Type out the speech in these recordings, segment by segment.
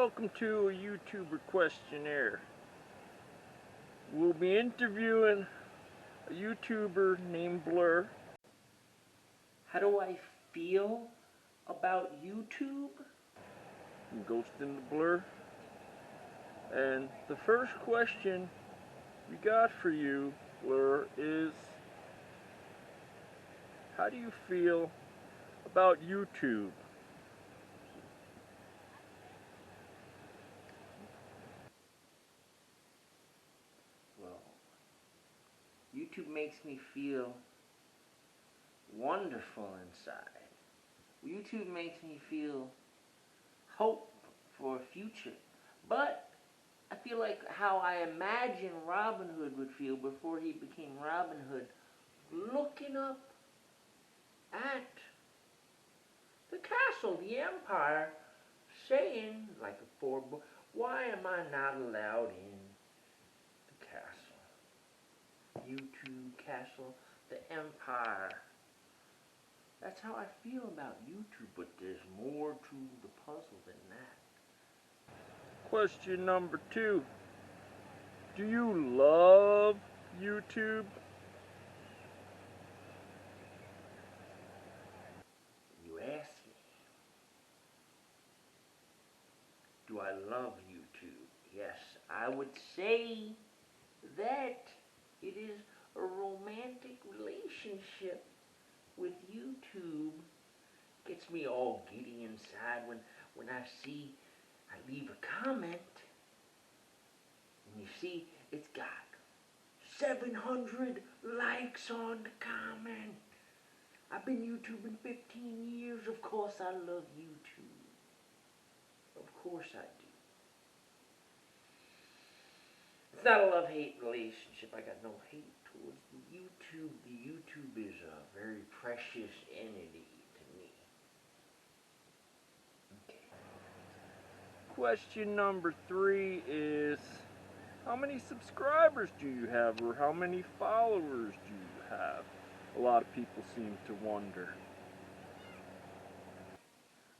Welcome to a YouTuber Questionnaire. We'll be interviewing a YouTuber named Blur. How do I feel about YouTube? I'm ghosting the Blur. And the first question we got for you, Blur, is how do you feel about YouTube? Well, YouTube makes me feel wonderful inside. YouTube makes me feel hope for a future. But I feel like how I imagine Robin Hood would feel before he became Robin Hood, looking up at the castle, the empire, saying, like a poor boy, why am I not allowed in the castle? YouTube castle, the empire. That's how I feel about YouTube, but there's more to the puzzle than that. Question number 2. Do you love YouTube? You ask me, do I love YouTube? Yes, I would say that it is a romantic relationship with YouTube. Gets me all giddy inside when I leave a comment, and you see it's got 700 likes on the comment. I've been YouTubing 15 years. Of course I love YouTube. Of course I do. It's not a love-hate relationship. I got no hate towards the YouTube. The YouTube is a very precious entity to me. Okay. Question number 3 is, how many subscribers do you have, or how many followers do you have? A lot of people seem to wonder.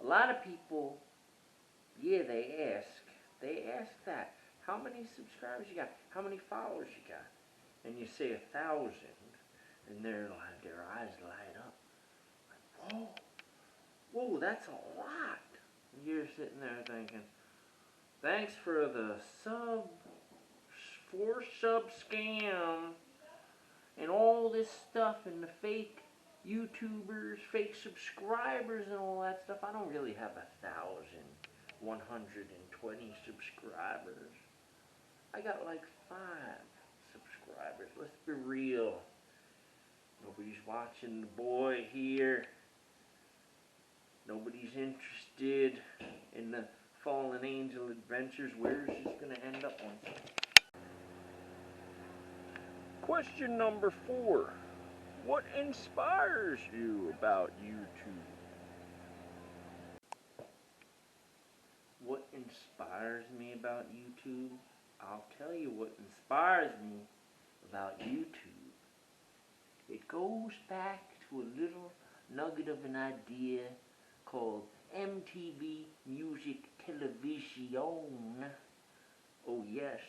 A lot of people, yeah, they ask that. How many subscribers you got? How many followers you got? And you say 1,000, and their eyes light up. Like, whoa, that's a lot. And you're sitting there thinking, thanks for the sub scam, and all this stuff, and the fake YouTubers, fake subscribers, and all that stuff. I don't really have 1,120 subscribers. I got like 5 subscribers. Let's be real. Nobody's watching the boy here. Nobody's interested in the fallen angel adventures. Where's this gonna end up on? Question number 4. What inspires you about YouTube? What inspires me about YouTube? I'll tell you what inspires me about YouTube. It goes back to a little nugget of an idea called MTV Music Television. Oh yes,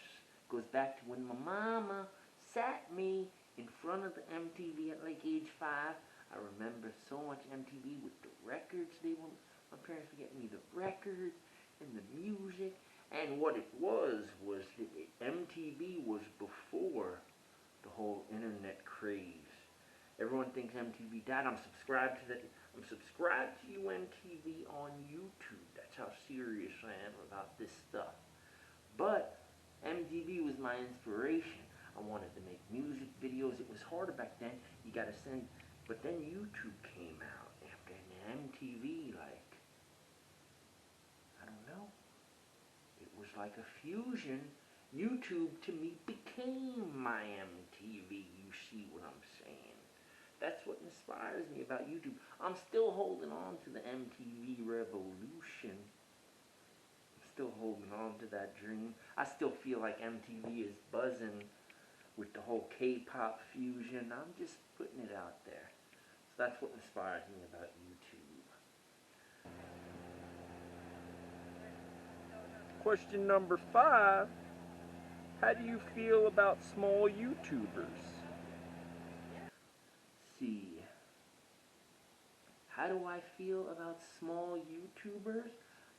goes back to when my mama sat me in front of the MTV at like age 5. I remember so much MTV with the records. My parents would get me the records and the music. And what it was MTV was before the whole internet craze. Everyone thinks MTV died. I'm subscribed to UNTV on YouTube. That's how serious I am about this stuff. But MTV was my inspiration. I wanted to make music videos. It was harder back then. You gotta send, but then YouTube came out after MTV, like, I don't know. It was like a fusion. YouTube to me became my MTV. You see what I'm saying? That's what inspires me about YouTube. I'm still holding on to the MTV revolution. I'm still holding on to that dream. I still feel like MTV is buzzing with the whole K-pop fusion. I'm just putting it out there. So that's what inspires me about YouTube. Question number 5. How do you feel about small YouTubers? See, how do I feel about small YouTubers?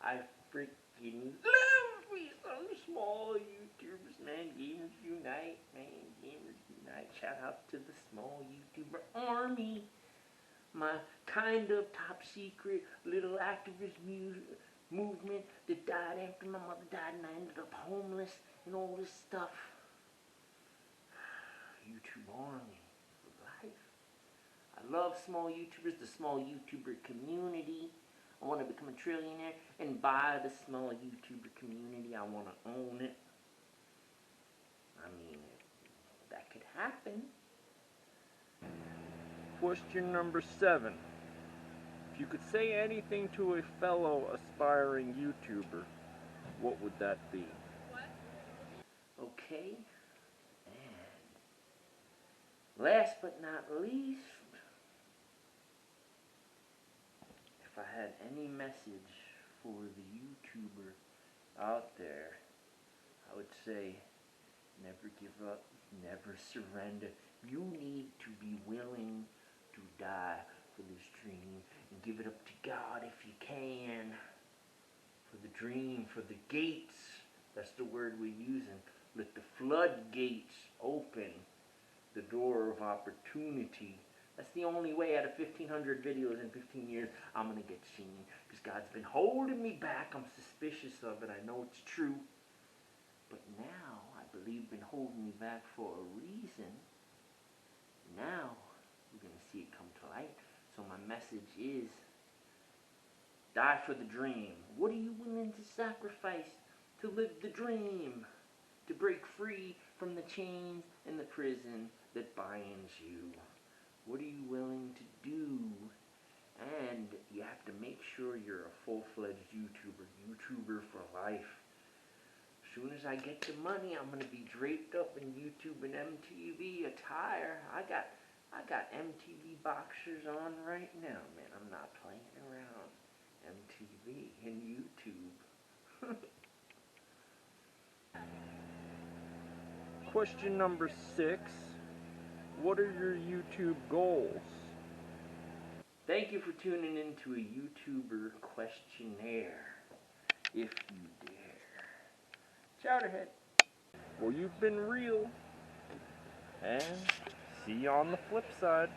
I freaking love me some small YouTubers, man. Gamers unite, man. Gamers unite. Shout out to the small YouTuber army. My kind of top secret little activist movement that died after my mother died and I ended up homeless and all this stuff. YouTube army for life. I love small YouTubers, the small YouTuber community. I want to become a trillionaire and buy the small YouTuber community. I want to own it. I mean, that could happen. Question number 7. If you could say anything to a fellow aspiring YouTuber, what would that be? Okay. And last but not least, if I had any message for the YouTuber out there, I would say never give up, never surrender. You need to be willing to die for this dream and give it up to God if you can. For the dream, for the gates. That's the word we're using. Let the floodgates open. The door of opportunity. That's the only way out of 1,500 videos in 15 years I'm going to get seen. Because God's been holding me back. I'm suspicious of it. I know it's true. But now, I believe been holding me back for a reason. Now, we're going to see it come to light. So my message is, die for the dream. What are you willing to sacrifice to live the dream? To break free from the chains and the prison that binds you. What are you willing to do? And you have to make sure you're a full-fledged YouTuber. YouTuber for life. As soon as I get the money, I'm gonna be draped up in YouTube and MTV attire. I got MTV boxers on right now, man. I'm not playing around. MTV and YouTube. Question number 6. What are your YouTube goals? Thank you for tuning in to a YouTuber Questionnaire. If you dare. Chowderhead. Well, you've been real. And see you on the flip side.